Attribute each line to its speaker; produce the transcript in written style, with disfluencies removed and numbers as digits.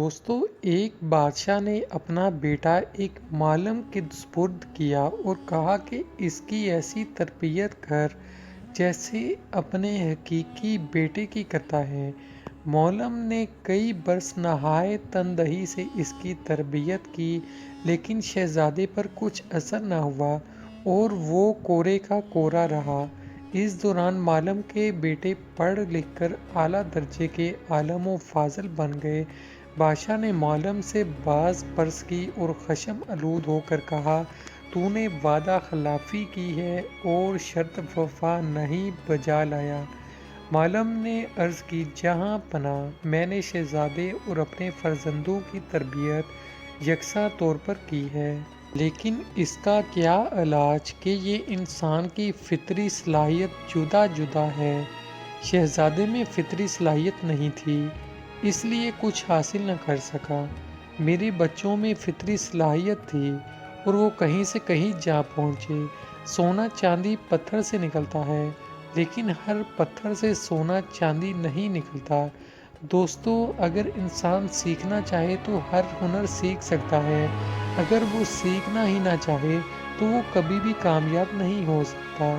Speaker 1: दोस्तों, एक बादशाह ने अपना बेटा एक मालम के सुपुर्द किया और कहा कि इसकी ऐसी तरबियत कर जैसे अपने हकीकी बेटे की करता है। मौलम ने कई बरस नहाए तनदही से इसकी तरबियत की, लेकिन शहजादे पर कुछ असर न हुआ और वो कोरे का कोरा रहा। इस दौरान मालम के बेटे पढ़ लिख कर आला दर्जे के आलम व फाजल बन गए। बादशाह ने मालम से बाज पर्स की और खशम आलूद होकर कहा, तूने वादा खिलाफी की है और शर्त वफा नहीं बजा लाया। मालम ने अर्ज़ की, जहाँ पनाह, मैंने शहजादे और अपने फर्जंदों की तरबियत यकसा तौर पर की है, लेकिन इसका क्या इलाज कि ये इंसान की फितरी सलाहियत जुदा जुदा है। शहजादे में फितरी सलाहियत नहीं थी, इसलिए कुछ हासिल न कर सका। मेरे बच्चों में फितरी सलाहियत थी और वो कहीं से कहीं जा पहुँचे। सोना चांदी पत्थर से निकलता है, लेकिन हर पत्थर से सोना चांदी नहीं निकलता। दोस्तों, अगर इंसान सीखना चाहे तो हर हुनर सीख सकता है। अगर वो सीखना ही ना चाहे तो वो कभी भी कामयाब नहीं हो सकता।